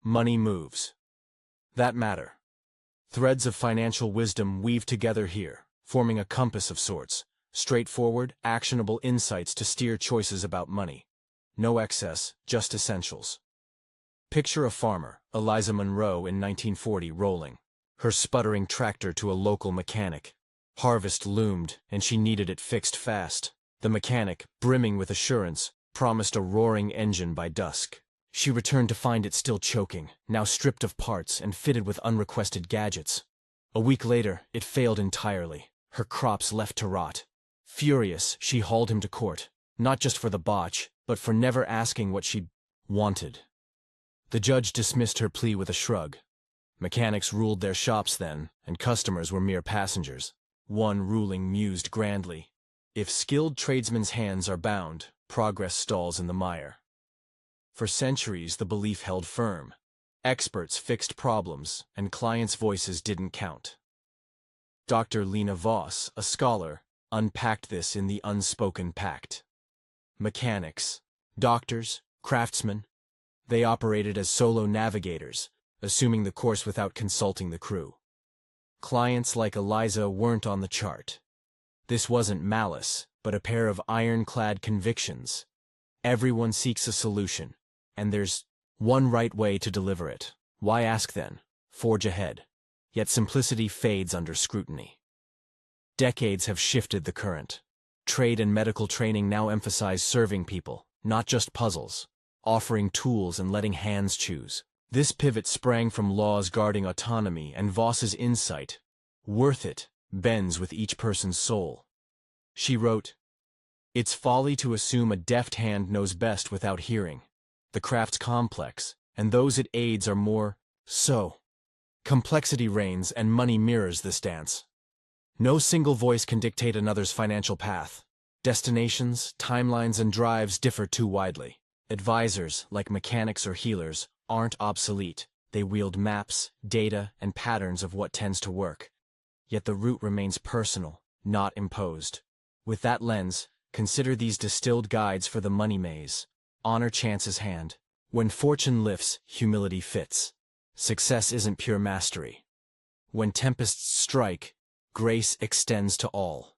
Money moves that matter. Threads of financial wisdom weave together here, forming a compass of sorts, straightforward, actionable insights to steer choices about money. No excess, just essentials. Picture a farmer, Eliza Monroe in 1940, rolling her sputtering tractor to a local mechanic. Harvest loomed, and she needed it fixed fast. The mechanic, brimming with assurance, promised a roaring engine by dusk. She returned to find it still choking, now stripped of parts and fitted with unrequested gadgets. A week later, it failed entirely, her crops left to rot. Furious, she hauled him to court, not just for the botch, but for never asking what she wanted. The judge dismissed her plea with a shrug. Mechanics ruled their shops then, and customers were mere passengers. One ruling mused grandly, if skilled tradesmen's hands are bound, progress stalls in the mire. For centuries the belief held firm. Experts fixed problems, and clients' voices didn't count. Dr. Lena Voss, a scholar, unpacked this in The Unspoken Pact. Mechanics, doctors, craftsmen, they operated as solo navigators, assuming the course without consulting the crew. Clients like Eliza weren't on the chart. This wasn't malice, but a pair of ironclad convictions. Everyone seeks a solution, and there's one right way to deliver it. Why ask then? Forge ahead. Yet simplicity fades under scrutiny. Decades have shifted the current. Trade and medical training now emphasize serving people, not just puzzles, offering tools and letting hands choose. This pivot sprang from laws guarding autonomy and Voss's insight. Worth it bends with each person's soul. She wrote, "It's folly to assume a deft hand knows best without hearing. The craft's complex, and those it aids are more so. Complexity reigns, and money mirrors this dance. No single voice can dictate another's financial path. Destinations, timelines, and drives differ too widely. Advisors, like mechanics or healers, aren't obsolete. They wield maps, data, and patterns of what tends to work. Yet the route remains personal, not imposed. With that lens, consider these distilled guides for the money maze. Honor chance's hand. When fortune lifts, humility fits. Success isn't pure mastery. When tempests strike, grace extends to all.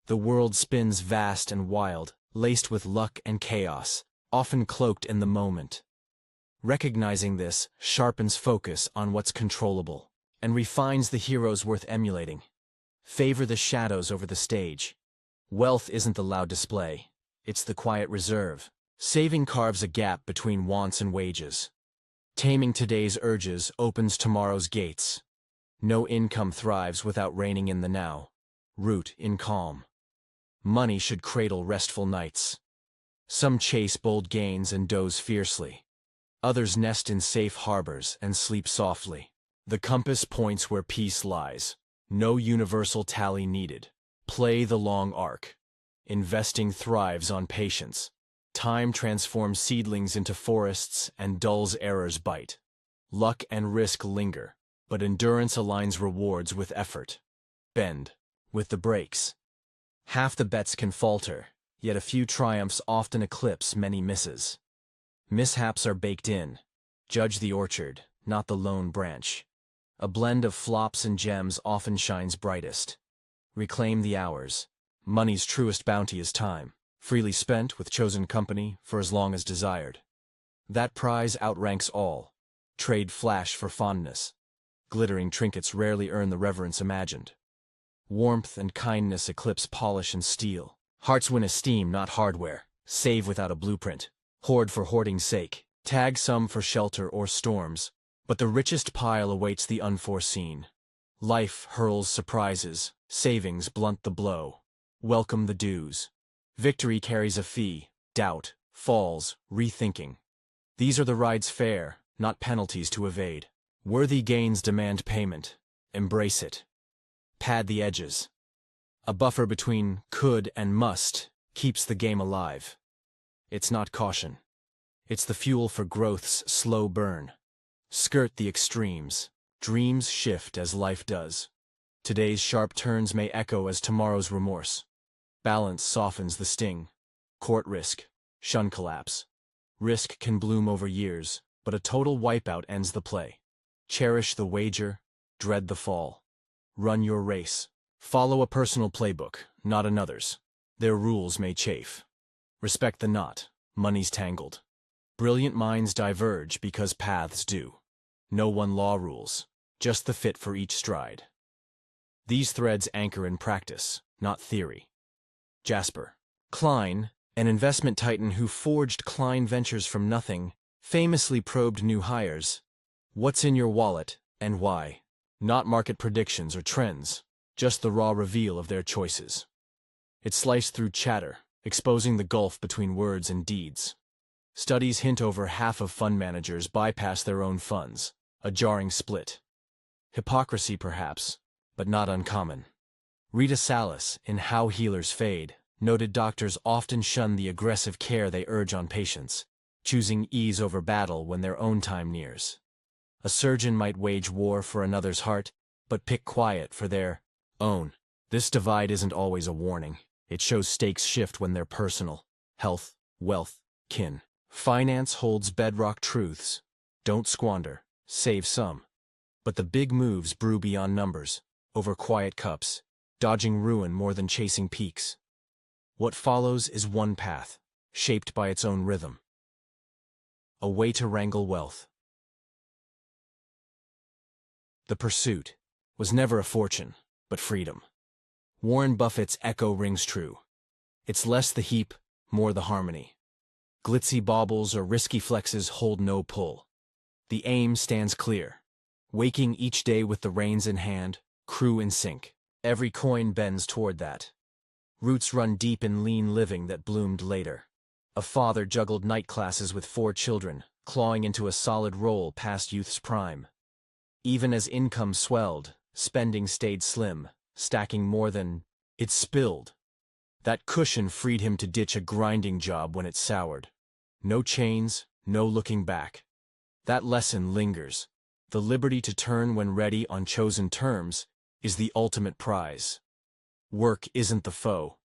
The world spins vast and wild, laced with luck and chaos, often cloaked in the moment. Recognizing this sharpens focus on what's controllable, and refines the heroes worth emulating. Favor the shadows over the stage. Wealth isn't the loud display, it's the quiet reserve. Saving carves a gap between wants and wages. Taming today's urges opens tomorrow's gates. No income thrives without reining in the now. Root in calm. Money should cradle restful nights. Some chase bold gains and doze fiercely. Others nest in safe harbors and sleep softly. The compass points where peace lies. No universal tally needed. Play the long arc. Investing thrives on patience. Time transforms seedlings into forests and dulls error's bite. Luck and risk linger, but endurance aligns rewards with effort. Bend with the brakes. Half the bets can falter, yet a few triumphs often eclipse many misses. Mishaps are baked in. Judge the orchard, not the lone branch. A blend of flops and gems often shines brightest. Reclaim the hours. Money's truest bounty is time, freely spent with chosen company for as long as desired. That prize outranks all. Trade flash for fondness. Glittering trinkets rarely earn the reverence imagined. Warmth and kindness eclipse polish and steel. Hearts win esteem, not hardware. Save without a blueprint. Hoard for hoarding's sake. Tag some for shelter or storms. But the richest pile awaits the unforeseen. Life hurls surprises. Savings blunt the blow. Welcome the dues. Victory carries a fee. Doubt, falls, rethinking. These are the ride's fare, not penalties to evade. Worthy gains demand payment. Embrace it. Pad the edges. A buffer between could and must keeps the game alive. It's not caution. It's the fuel for growth's slow burn. Skirt the extremes. Dreams shift as life does. Today's sharp turns may echo as tomorrow's remorse. Balance softens the sting. Court risk. Shun collapse. Risk can bloom over years. but a total wipeout ends the play. Cherish the wager, dread the fall. Run your race. Follow a personal playbook, not another's. Their rules may chafe. Respect the knot, money's tangled. Brilliant minds diverge because paths do. No one law rules, just the fit for each stride. These threads anchor in practice, not theory. Jasper Klein, an investment titan who forged Klein Ventures from nothing, famously probed new hires. What's in your wallet, and why? Not market predictions or trends, just the raw reveal of their choices. It sliced through chatter, exposing the gulf between words and deeds. Studies hint over half of fund managers bypass their own funds, a jarring split. Hypocrisy perhaps, but not uncommon. Rita Salas, in How Healers Fade, noted doctors often shun the aggressive care they urge on patients, choosing ease over battle when their own time nears. A surgeon might wage war for another's heart, but pick quiet for their own. This divide isn't always a warning. It shows stakes shift when they're personal. Health, wealth, kin. Finance holds bedrock truths. Don't squander, save some. But the big moves brew beyond numbers, over quiet cups, dodging ruin more than chasing peaks. What follows is one path, shaped by its own rhythm. A way to wrangle wealth. The pursuit was never a fortune, but freedom. Warren Buffett's echo rings true. It's less the heap, more the harmony. Glitzy baubles or risky flexes hold no pull. The aim stands clear. Waking each day with the reins in hand, crew in sync. Every coin bends toward that. Roots run deep in lean living that bloomed later. A father juggled night classes with 4 children, clawing into a solid role past youth's prime. Even as income swelled, spending stayed slim, stacking more than it spilled. That cushion freed him to ditch a grinding job when it soured. No chains, no looking back. That lesson lingers. The liberty to turn when ready on chosen terms is the ultimate prize. Work isn't the foe.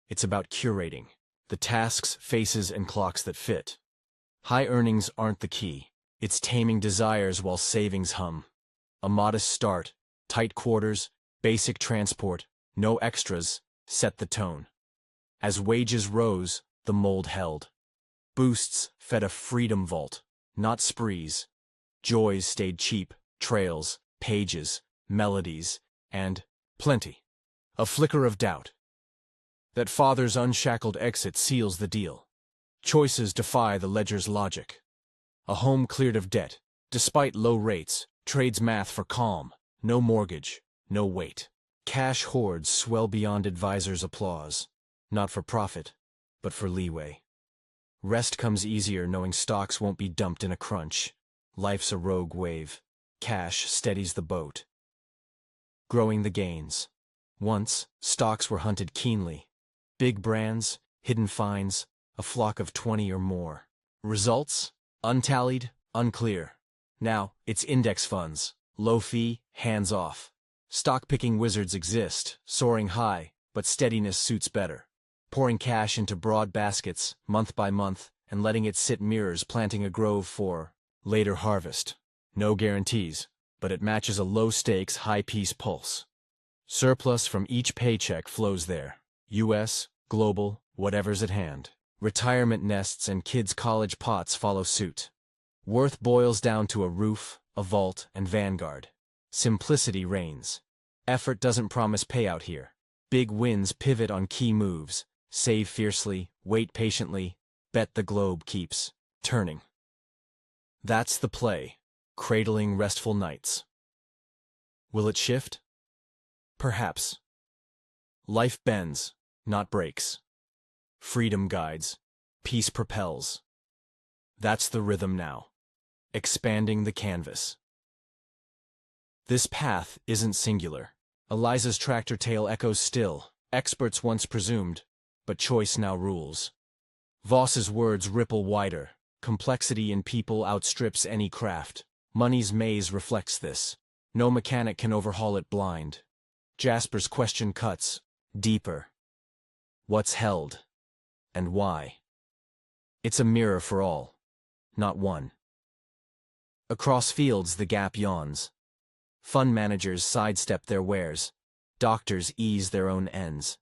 It's about curating the tasks, faces, and clocks that fit. High earnings aren't the key. It's taming desires while savings hum. A modest start, tight quarters, basic transport, no extras, set the tone. As wages rose, the mold held. Boosts fed a freedom vault, not sprees. Joys stayed cheap, trails, pages, melodies, and plenty. A flicker of doubt. That father's unshackled exit seals the deal. Choices defy the ledger's logic. A home cleared of debt, despite low rates, trades math for calm. No mortgage, no wait. Cash hoards swell beyond advisors' applause. Not for profit, but for leeway. Rest comes easier knowing stocks won't be dumped in a crunch. Life's a rogue wave. Cash steadies the boat. Growing the gains. Once, stocks were hunted keenly. Big brands, hidden finds, a flock of 20 or more. Results? Untallied, unclear. Now, it's index funds. Low fee, hands off. Stock-picking wizards exist, soaring high, but steadiness suits better. Pouring cash into broad baskets, month by month, and letting it sit mirrors planting a grove for later harvest. No guarantees, but it matches a low-stakes, high-peace pulse. Surplus from each paycheck flows there. U.S., global, whatever's at hand. Retirement nests and kids' college pots follow suit. Worth boils down to a roof, a vault, and Vanguard. Simplicity reigns. Effort doesn't promise payout here. Big wins pivot on key moves. Save fiercely, wait patiently, bet the globe keeps turning. That's the play, cradling restful nights. Will it shift? Perhaps. Life bends, not breaks. Freedom guides, peace propels. That's the rhythm now, expanding the canvas. This path isn't singular. Eliza's tractor tail echoes still, experts once presumed, but choice now rules. Voss's words ripple wider. Complexity in people outstrips any craft. Money's maze reflects this. No mechanic can overhaul it blind. Jasper's question cuts deeper. What's held? And why? It's a mirror for all, not one. Across fields the gap yawns. Fund managers sidestep their wares. Doctors ease their own ends.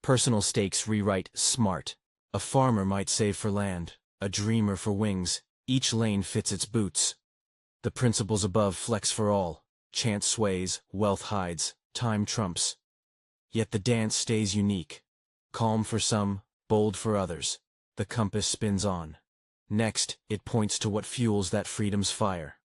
Personal stakes rewrite smart. A farmer might save for land, a dreamer for wings. Each lane fits its boots. The principles above flex for all. Chance sways, wealth hides, time trumps. Yet the dance stays unique. Calm for some, bold for others. The compass spins on. Next, it points to what fuels that freedom's fire.